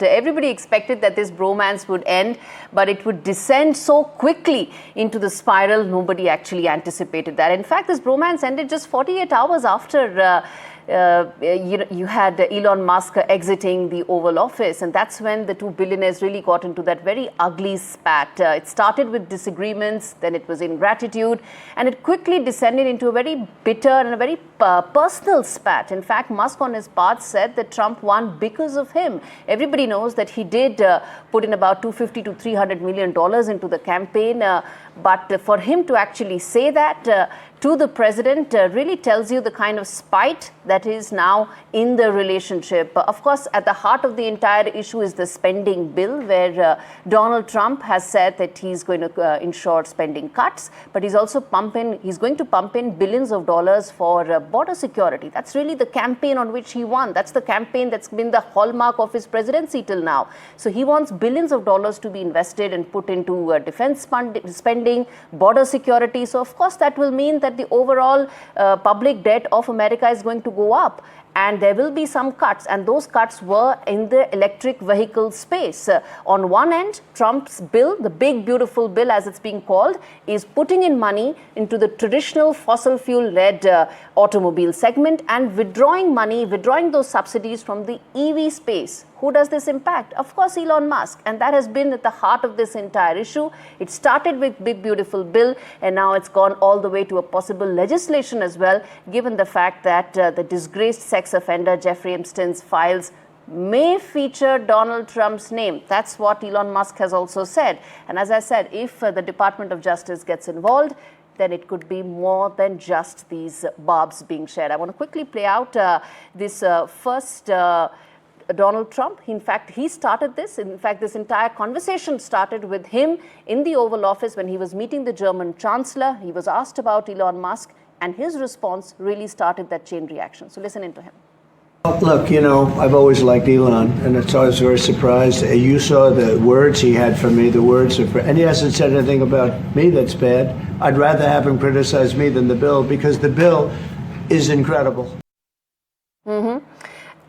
Everybody expected that this bromance would end, but it would descend so quickly into the spiral. Nobody actually anticipated that. In fact, this bromance ended just 48 hours after you had Elon Musk exiting the Oval Office, and that's when the two billionaires really got into that very ugly spat. It started with disagreements, then it was ingratitude, and it quickly descended into a very bitter and a very personal spat. In fact, Musk on his part said that Trump won because of him. Everybody knows that he did put in about $250 to $300 million into the campaign, but for him to actually say that to the president really tells you the kind of spite that is now in the relationship. Of course, at the heart of the entire issue is the spending bill, where Donald Trump has said that he's going to ensure spending cuts, but he's also he's going to pump in billions of dollars for border security. That's really the campaign on which he won. That's the campaign that's been the hallmark of his presidency till now. So he wants billions of dollars to be invested and put into defense spending, border security. So of course that will mean that the overall public debt of America is going to go up, and there will be some cuts, and those cuts were in the electric vehicle space. On one end, Trump's bill, the big beautiful bill as it's being called, is putting in money into the traditional fossil fuel-led automobile segment and withdrawing those subsidies from the EV space. Who does this impact? Of course, Elon Musk. And that has been at the heart of this entire issue. It started with big, beautiful bill, and now it's gone all the way to a possible legislation as well, given the fact that the disgraced sex offender Jeffrey Epstein's files may feature Donald Trump's name. That's what Elon Musk has also said. And as I said, if the Department of Justice gets involved, then it could be more than just these barbs being shared. I want to quickly play out this first Donald Trump. In fact, he started this. In fact, this entire conversation started with him in the Oval Office when he was meeting the German Chancellor. He was asked about Elon Musk, and his response really started that chain reaction. So listen into him. Look, you know, I've always liked Elon, and it's always very surprised. You saw the words he had for me, and he hasn't said anything about me that's bad. I'd rather have him criticize me than the bill, because the bill is incredible. Mm-hmm.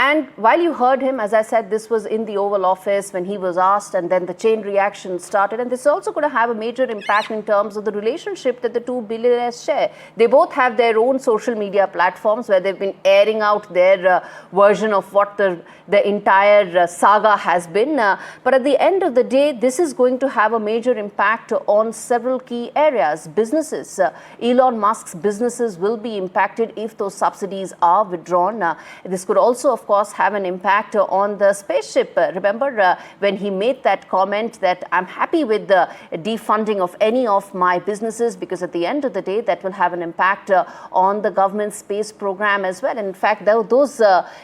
And while you heard him, as I said, this was in the Oval Office when he was asked, and then the chain reaction started. And this is also going to have a major impact in terms of the relationship that the two billionaires share. They both have their own social media platforms where they've been airing out their version of what the entire saga has been. But at the end of the day, this is going to have a major impact on several key areas. Businesses, Elon Musk's businesses will be impacted if those subsidies are withdrawn. This could also, of course, have an impact on the spaceship. Remember when he made that comment that I'm happy with the defunding of any of my businesses, because at the end of the day that will have an impact on the government space program as well. And in fact, those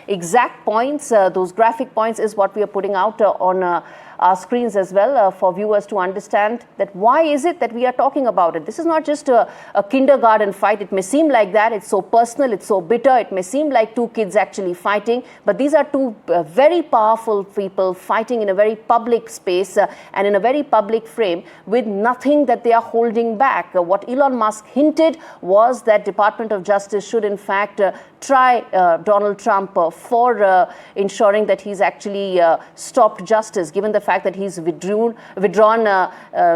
exact points, those graphic points is what we are putting out on our screens as well for viewers to understand that why is it that we are talking about it. This is not just a kindergarten fight. It may seem like that. It's so personal. It's so bitter. It may seem like two kids actually fighting. But these are two very powerful people fighting in a very public space and in a very public frame with nothing that they are holding back. What Elon Musk hinted was that Department of Justice should in fact try Donald Trump for ensuring that he's actually stopped justice, given the fact that he's withdrawn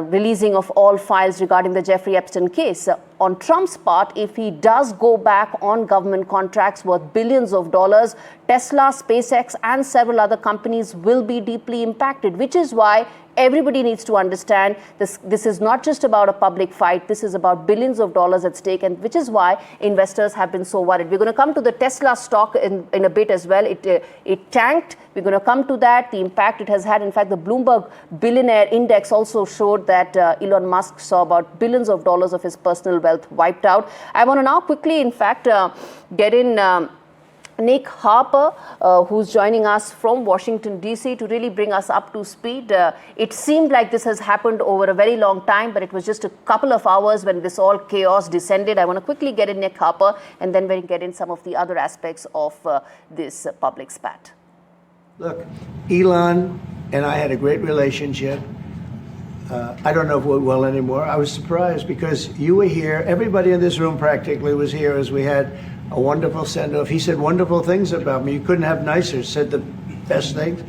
releasing of all files regarding the Jeffrey Epstein case. On Trump's part, if he does go back on government contracts worth billions of dollars, Tesla, SpaceX, and several other companies will be deeply impacted, which is why everybody needs to understand this is not just about a public fight. This is about billions of dollars at stake, and which is why investors have been so worried. We're going to come to the Tesla stock in a bit as well. It tanked. We're going to come to that, the impact it has had. In fact, the Bloomberg Billionaire Index also showed that Elon Musk saw about billions of dollars of his personal wealth wiped out. I want to now quickly, in fact, get in Nick Harper, who's joining us from Washington, D.C. to really bring us up to speed. It seemed like this has happened over a very long time, but it was just a couple of hours when this all chaos descended. I want to quickly get in Nick Harper, and then we'll get in some of the other aspects of this public spat. Look, Elon and I had a great relationship. I don't know if we're well anymore. I was surprised because you were here. Everybody in this room practically was here as we had a wonderful send-off. He said wonderful things about me. You couldn't have nicer. Said the best things.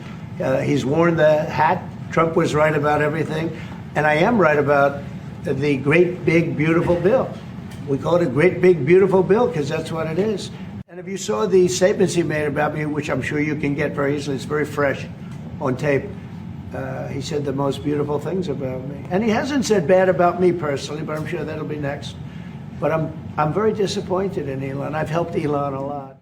He's worn the hat. Trump was right about everything. And I am right about the great, big, beautiful bill. We call it a great, big, beautiful bill because that's what it is. And if you saw the statements he made about me, which I'm sure you can get very easily, it's very fresh on tape. He said the most beautiful things about me. And he hasn't said bad about me personally, but I'm sure that'll be next. But I'm very disappointed in Elon. I've helped Elon a lot.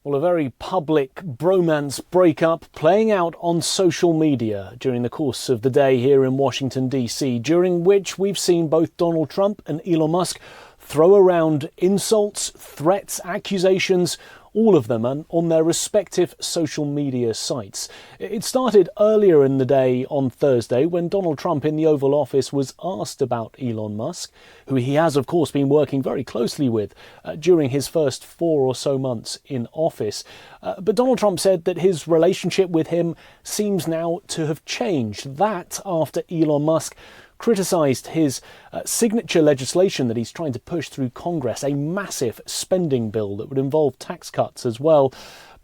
Well, a very public bromance breakup playing out on social media during the course of the day here in Washington, D.C., during which we've seen both Donald Trump and Elon Musk throw around insults, threats, accusations, all of them on their respective social media sites. It started earlier in the day on Thursday when Donald Trump in the Oval Office was asked about Elon Musk, who he has, of course, been working very closely with during his first 4 or so months in office. But Donald Trump said that his relationship with him seems now to have changed. That after Elon Musk criticised his signature legislation that he's trying to push through Congress, a massive spending bill that would involve tax cuts as well.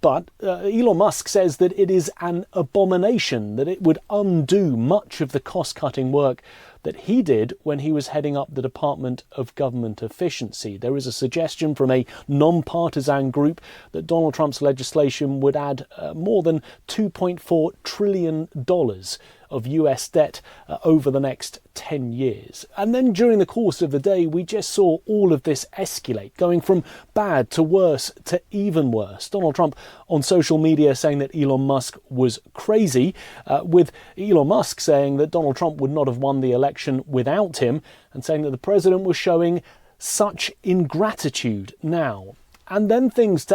But Elon Musk says that it is an abomination, that it would undo much of the cost-cutting work that he did when he was heading up the Department of Government Efficiency. There is a suggestion from a non-partisan group that Donald Trump's legislation would add more than $2.4 trillion of US debt over the next 10 years. And then during the course of the day, we just saw all of this escalate, going from bad to worse to even worse. Donald Trump on social media saying that Elon Musk was crazy, with Elon Musk saying that Donald Trump would not have won the election without him, and saying that the president was showing such ingratitude now. And then things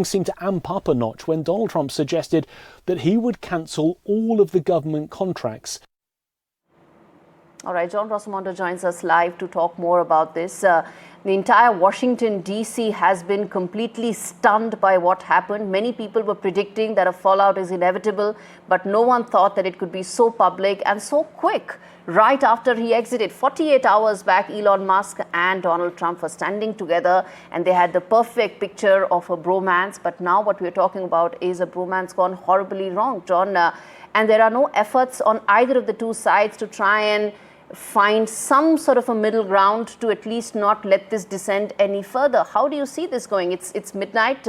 seemed to amp up a notch when Donald Trump suggested that he would cancel all of the government contracts. All right, John Rosamondo joins us live to talk more about this. The entire Washington, D.C. has been completely stunned by what happened. Many people were predicting that a fallout is inevitable, but no one thought that it could be so public and so quick. Right after he exited, 48 hours back, Elon Musk and Donald Trump were standing together and they had the perfect picture of a bromance. But now what we're talking about is a bromance gone horribly wrong, John. And there are no efforts on either of the two sides to try and find some sort of a middle ground to at least not let this descend any further. How do you see this going? It's midnight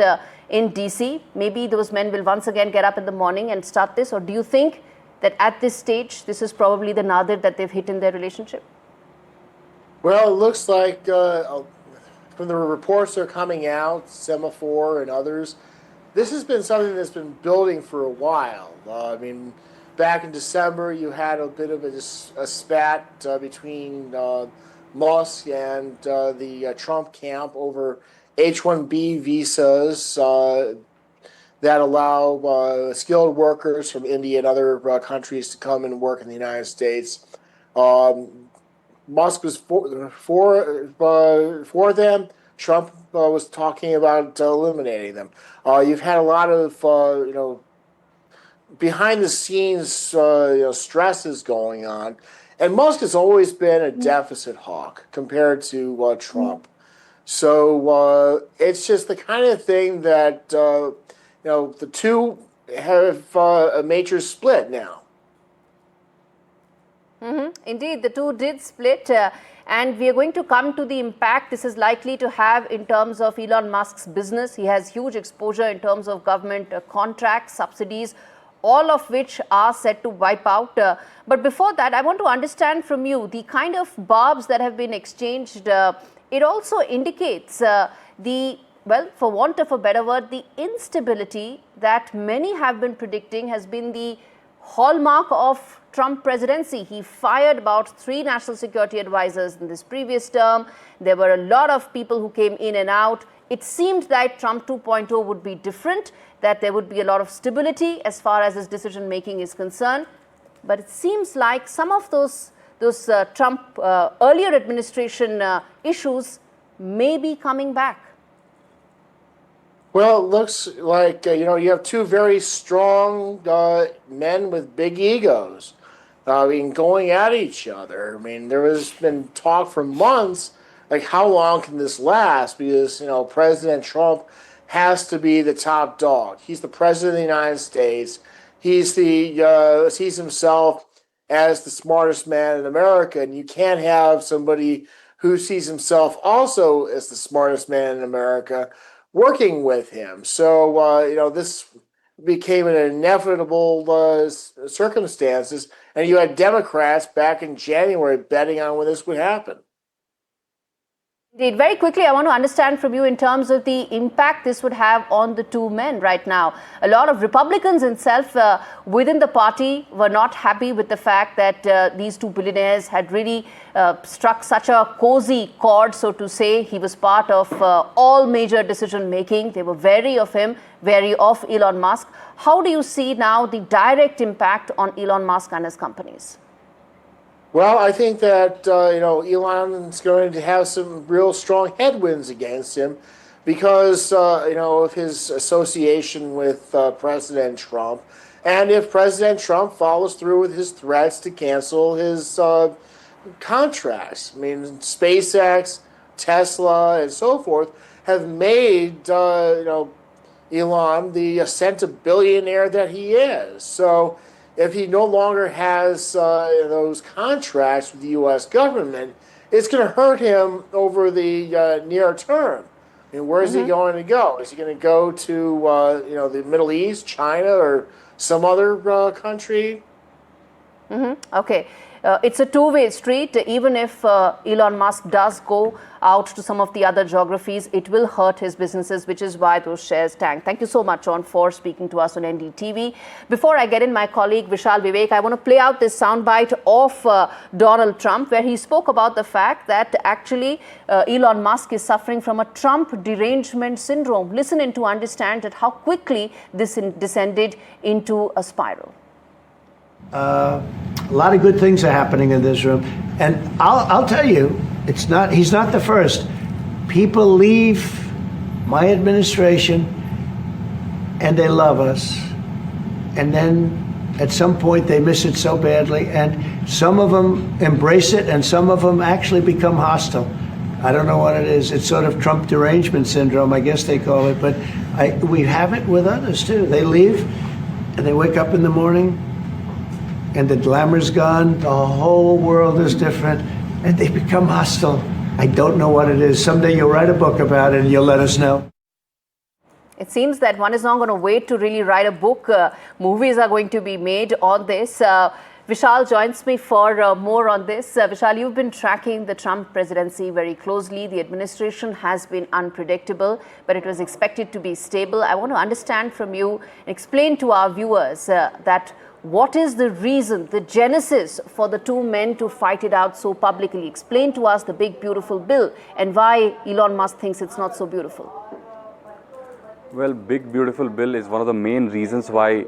in DC. Maybe those men will once again get up in the morning and start this, or do you think that at this stage this is probably the nadir that they've hit in their relationship? Well, it looks like from the reports that are coming out, Semaphore and others, this has been something that's been building for a while. Back in December, you had a bit of a spat between Musk and the Trump camp over H-1B visas that allow skilled workers from India and other countries to come and work in the United States. Musk was for them. Trump was talking about eliminating them. You've had a lot of behind the scenes stresses going on, and Musk has always been a deficit hawk compared to Trump. So it's just the kind of thing that the two have a major split now. Indeed, the two did split, and we are going to come to the impact this is likely to have in terms of Elon Musk's business. He has huge exposure in terms of government contracts, subsidies, all of which are set to wipe out. But before that, I want to understand from you the kind of barbs that have been exchanged. It also indicates for want of a better word, the instability that many have been predicting has been the hallmark of Trump presidency. He fired about 3 national security advisors in this previous term. There were a lot of people who came in and out. It seemed that Trump 2.0 would be different, that there would be a lot of stability as far as his decision making is concerned. But it seems like some of those Trump earlier administration issues may be coming back. Well, it looks like, you have two very strong men with big egos going at each other. There has been talk for months, like, how long can this last? Because, President Trump has to be the top dog. He's the president of the United States. sees himself as the smartest man in America, and you can't have somebody who sees himself also as the smartest man in America working with him. So this became an inevitable circumstances, and you had Democrats back in January betting on when this would happen. Indeed. Very quickly, I want to understand from you in terms of the impact this would have on the two men right now. A lot of Republicans itself within the party were not happy with the fact that these two billionaires had really struck such a cozy chord, so to say. He was part of all major decision making. They were wary of him, wary of Elon Musk. How do you see now the direct impact on Elon Musk and his companies? Well, I think that Elon's going to have some real strong headwinds against him because of his association with President Trump, and if President Trump follows through with his threats to cancel his contracts. I mean, SpaceX, Tesla, and so forth have made Elon the centibillionaire that he is. So if he no longer has those contracts with the U.S. government, it's going to hurt him over the near term. I mean, where is he going to go? Is he going to go to the Middle East, China, or some other country? Okay. It's a two-way street. Even if Elon Musk does go out to some of the other geographies, it will hurt his businesses, which is why those shares tank. Thank you so much, John, for speaking to us on NDTV. Before I get in my colleague Vishal Vivek, I want to play out this soundbite of Donald Trump, where he spoke about the fact that actually Elon Musk is suffering from a Trump derangement syndrome. Listen in to understand that how quickly this descended into a spiral. A lot of good things are happening in this room, and I'll tell you, he's not the first. People leave my administration and they love us, and then at some point they miss it so badly, and some of them embrace it and some of them actually become hostile. I don't know what it is. It's sort of Trump derangement syndrome, I guess they call it, but we have it with others too. They leave and they wake up in the morning and the glamour's gone, the whole world is different, and they become hostile. I don't know what it is. Someday you'll write a book about it and you'll let us know. It seems that one is not going to wait to really write a book. Movies are going to be made on this. Vishal joins me for more on this. Vishal, you've been tracking the Trump presidency very closely. The administration has been unpredictable, but it was expected to be stable. I want to understand from you, explain to our viewers that what is the reason, the genesis for the two men to fight it out so publicly? Explain to us the big, beautiful bill and why Elon Musk thinks it's not so beautiful. Well, big, beautiful bill is one of the main reasons why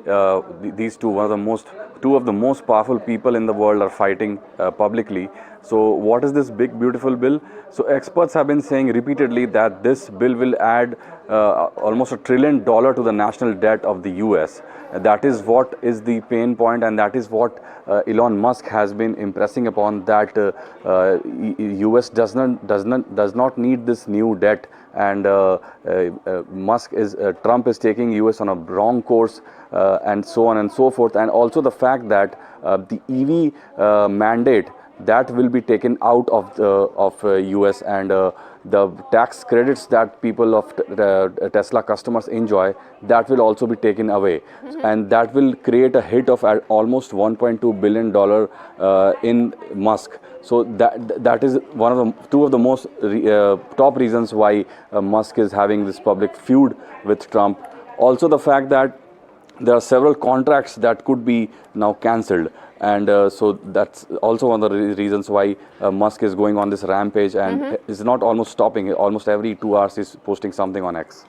these two of the most powerful people in the world are fighting publicly. So what is this big, beautiful bill? So experts have been saying repeatedly that this bill will add almost $1 trillion to the national debt of the US. That is what is the pain point, and that is what Elon Musk has been impressing upon, that US does not need this new debt, and Trump is taking US on a wrong course, and so on and so forth. And also the fact that the EV mandate that will be taken out of US, and the tax credits that people of Tesla customers enjoy, that will also be taken away, and that will create a hit of almost $1.2 billion in Musk. So that is two of the most top reasons why Musk is having this public feud with Trump. Also the fact that there are several contracts that could be now cancelled, and so that's also one of the reasons why Musk is going on this rampage and is not almost stopping. Almost every 2 hours he's posting something on X.